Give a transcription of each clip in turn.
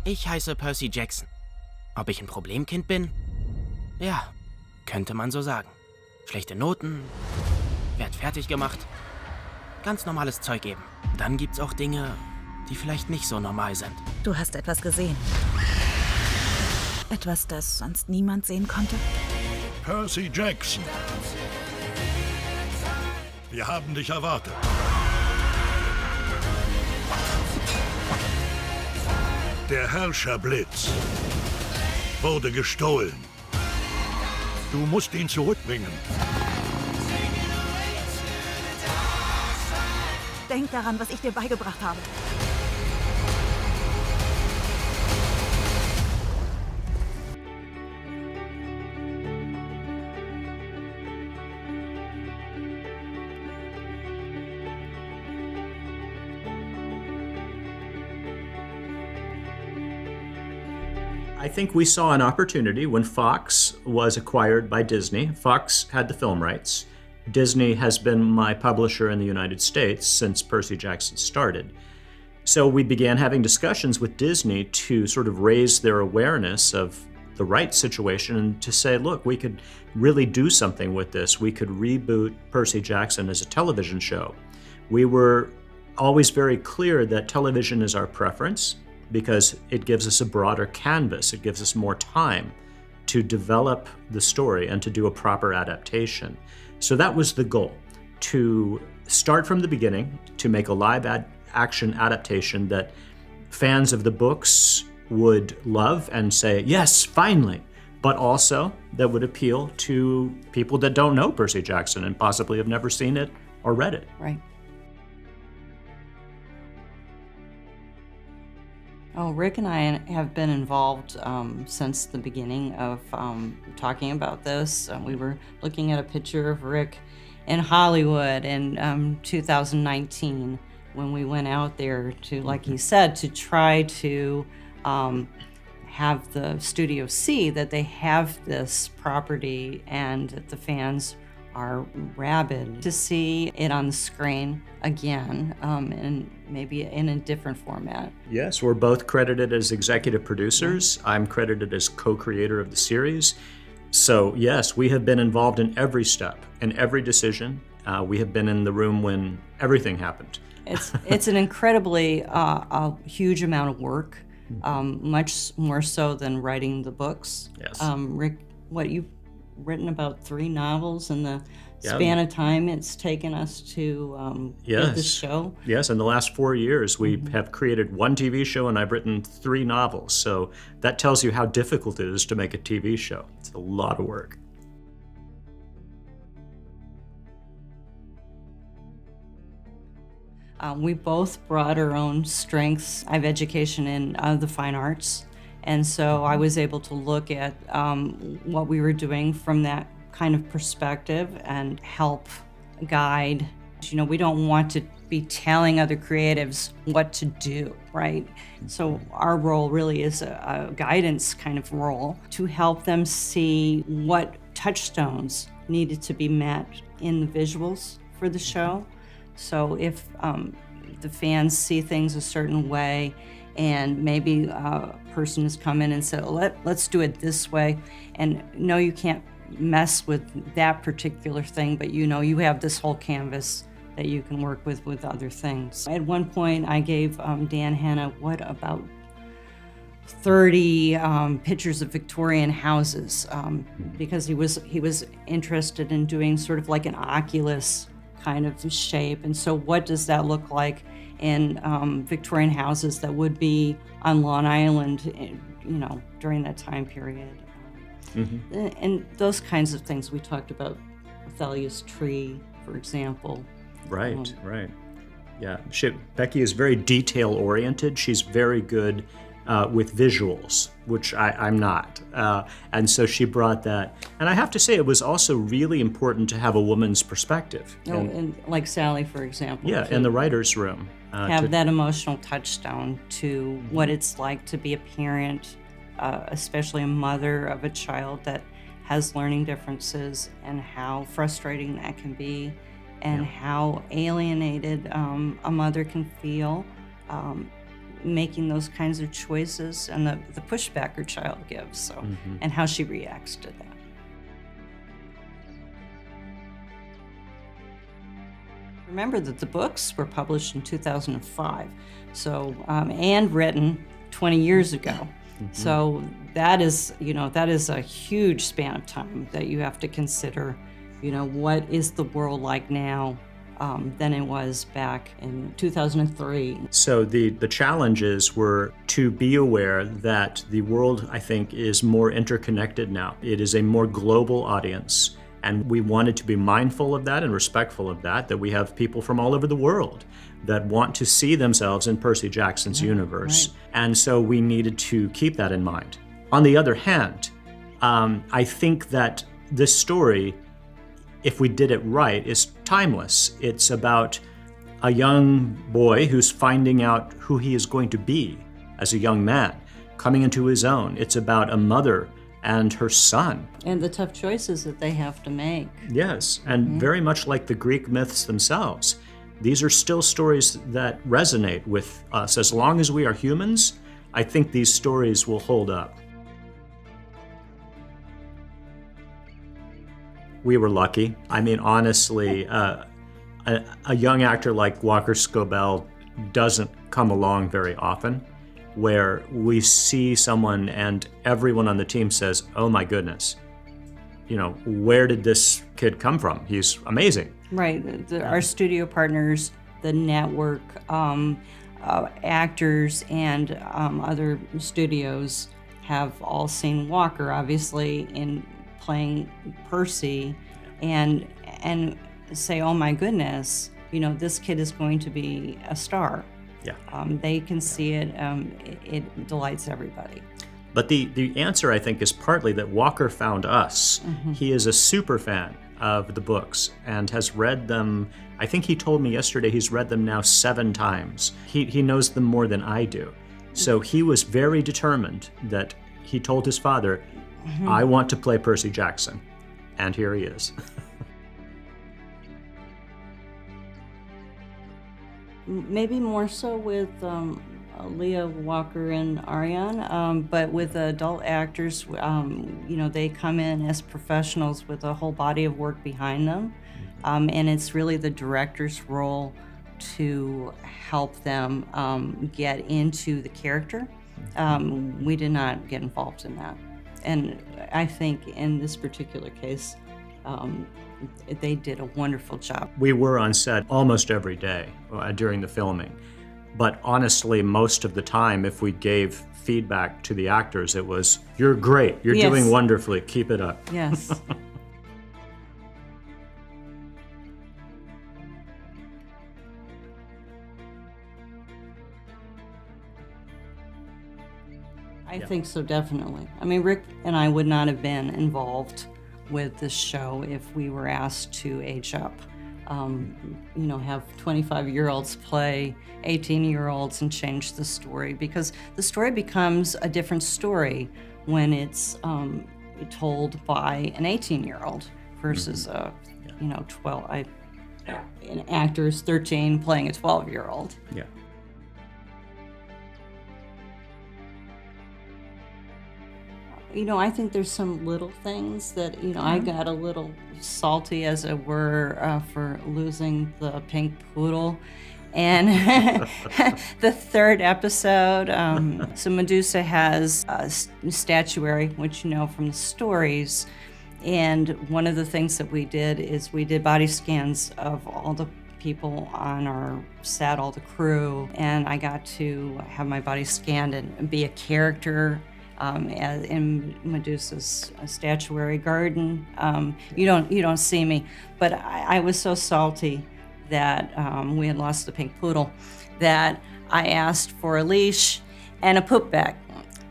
Ich heiße Percy Jackson. Ob ich ein Problemkind bin? Ja, könnte man so sagen. Schlechte Noten, werd fertig gemacht. Ganz normales Zeug eben. Dann gibt's auch Dinge, die vielleicht nicht so normal sind. Du hast etwas gesehen. Etwas, das sonst niemand sehen konnte. Percy Jackson. Wir haben dich erwartet. Der Herrscherblitz wurde gestohlen. Du musst ihn zurückbringen. Denk daran, was ich dir beigebracht habe. I think we saw an opportunity when Fox was acquired by Disney. Fox had the film rights. Disney has been my publisher in the United States since Percy Jackson started. So we began having discussions with Disney to sort of raise their awareness of the rights situation and to say, look, we could really do something with this. We could reboot Percy Jackson as a television show. We were always very clear that television is our preference, because it gives us a broader canvas. It gives us more time to develop the story and to do a proper adaptation. So that was the goal, to start from the beginning, to make a live action adaptation that fans of the books would love and say, yes, finally, but also that would appeal to people that don't know Percy Jackson and possibly have never seen it or read it. Right. Oh, Rick and I have been involved since the beginning of talking about this. We were looking at a picture of Rick in Hollywood in 2019 when we went out there to, like he said, to try to have the studio see that they have this property and that the fans are rabid to see it on the screen again, and maybe in a different format. Yes, we're both credited as executive producers. I'm credited as co-creator of the series. So yes, we have been involved in every step, in every decision. We have been in the room when everything happened. It's an incredibly a huge amount of work, much more so than writing the books. Yes. Rick, you've written about 3 novels in the span of time it's taken us to get this show. Yes, in the last 4 years we have created 1 TV show and I've written 3 novels. So that tells you how difficult it is to make a TV show. It's a lot of work. We both brought our own strengths. I have education in the fine arts. And so I was able to look at what we were doing from that kind of perspective and help guide. You know, we don't want to be telling other creatives what to do, right? So our role really is a guidance kind of role to help them see what touchstones needed to be met in the visuals for the show. So if the fans see things a certain way, and maybe a person has come in and said, let's do it this way. And no, you can't mess with that particular thing, but you know, you have this whole canvas that you can work with other things. At one point, I gave Dan Hanna, about 30 pictures of Victorian houses, because he was interested in doing sort of like an oculus kind of shape. And so what does that look like in Victorian houses that would be on Long Island, you know, during that time period. And those kinds of things. We talked about Othelia's tree, for example. Right, right. Yeah, Becky is very detail-oriented. She's very good with visuals, which I'm not. And so she brought that. And I have to say, it was also really important to have a woman's perspective. And like Sally, for example. Yeah, in the writer's room. Have that emotional touchstone to what it's like to be a parent, especially a mother of a child that has learning differences, and how frustrating that can be, and how alienated a mother can feel making those kinds of choices and the pushback her child gives, so and how she reacts to that. Remember that the books were published in 2005, so and written 20 years ago. So that is a huge span of time that you have to consider. What is the world like now than it was back in 2003? So the challenges were to be aware that the world, I think, is more interconnected now. It is a more global audience. And we wanted to be mindful of that and respectful of that we have people from all over the world that want to see themselves in Percy Jackson's universe. Right. And so we needed to keep that in mind. On the other hand, I think that this story, if we did it right, is timeless. It's about a young boy who's finding out who he is going to be as a young man, coming into his own. It's about a mother and her son. And the tough choices that they have to make. Yes, and very much like the Greek myths themselves, these are still stories that resonate with us. As long as we are humans, I think these stories will hold up. We were lucky. I mean, honestly, a young actor like Walker Scobell doesn't come along very often, where we see someone and everyone on the team says, oh my goodness, where did this kid come from? He's amazing. Right. Our studio partners, the network, actors, and other studios have all seen Walker, obviously, in playing Percy, and say, oh my goodness, this kid is going to be a star. Yeah. They can see it. It delights everybody. But the answer, I think, is partly that Walker found us. He is a super fan of the books and has read them. I think he told me yesterday he's read them now 7 times. He knows them more than I do. So he was very determined that he told his father, I want to play Percy Jackson. And here he is. Maybe more so with Leah Walker and Ariane, but with adult actors, they come in as professionals with a whole body of work behind them, and it's really the director's role to help them get into the character. We did not get involved in that, and I think in this particular case, they did a wonderful job. We were on set almost every day during the filming. But honestly, most of the time, if we gave feedback to the actors, it was, you're great, you're doing wonderfully, keep it up. Yes. I think so, definitely. I mean, Rick and I would not have been involved with this show if we were asked to age up. Have 25-year-olds play 18-year-olds and change the story, because the story becomes a different story when it's told by an 18-year-old versus an actor is 13 playing a 12-year-old. Yeah. I think there's some little things that, I got a little salty, as it were, for losing the pink poodle. And the 3rd episode, so Medusa has a statuary, which from the stories. And one of the things that we did is we did body scans of all the people on our set, all the crew. And I got to have my body scanned and be a character in Medusa's statuary garden. You don't see me, but I was so salty that we had lost the pink poodle that I asked for a leash and a poop bag.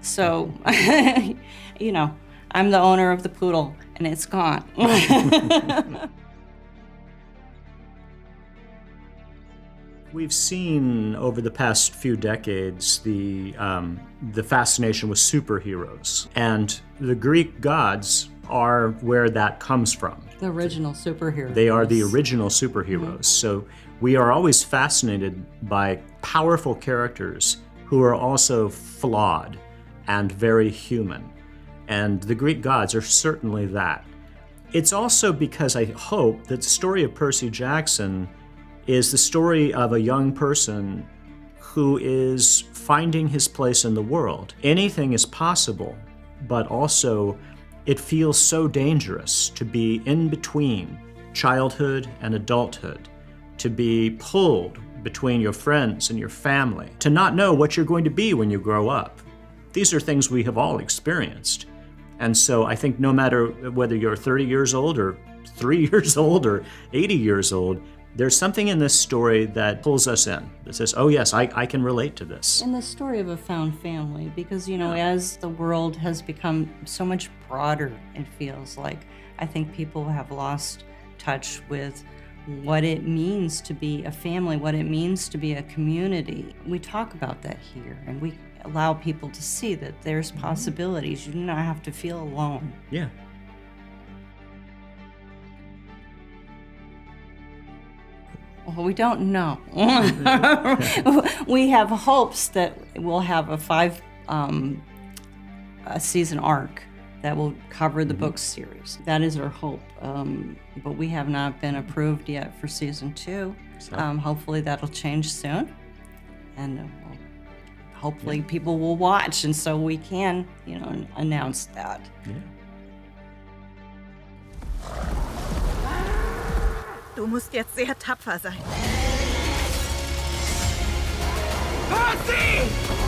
So, I'm the owner of the poodle and it's gone. We've seen over the past few decades the fascination with superheroes, and the Greek gods are where that comes from. The original superheroes. They are the original superheroes. So we are always fascinated by powerful characters who are also flawed and very human. And the Greek gods are certainly that. It's also because I hope that the story of Percy Jackson is the story of a young person who is finding his place in the world. Anything is possible, but also it feels so dangerous to be in between childhood and adulthood, to be pulled between your friends and your family, to not know what you're going to be when you grow up. These are things we have all experienced. And so I think no matter whether you're 30 years old or 3 years old or 80 years old, there's something in this story that pulls us in, that says, oh yes, I can relate to this. And the story of a found family, because, as the world has become so much broader, it feels like, I think people have lost touch with what it means to be a family, what it means to be a community. We talk about that here, and we allow people to see that there's possibilities. You do not have to feel alone. Yeah. Well, we don't know. We have hopes that we'll have a season arc that will cover the book series. That is our hope. But we have not been approved yet for season 2. So. Hopefully that'll change soon. And hopefully people will watch, and so we can, announce that. Yeah. Du musst jetzt sehr tapfer sein. Percy!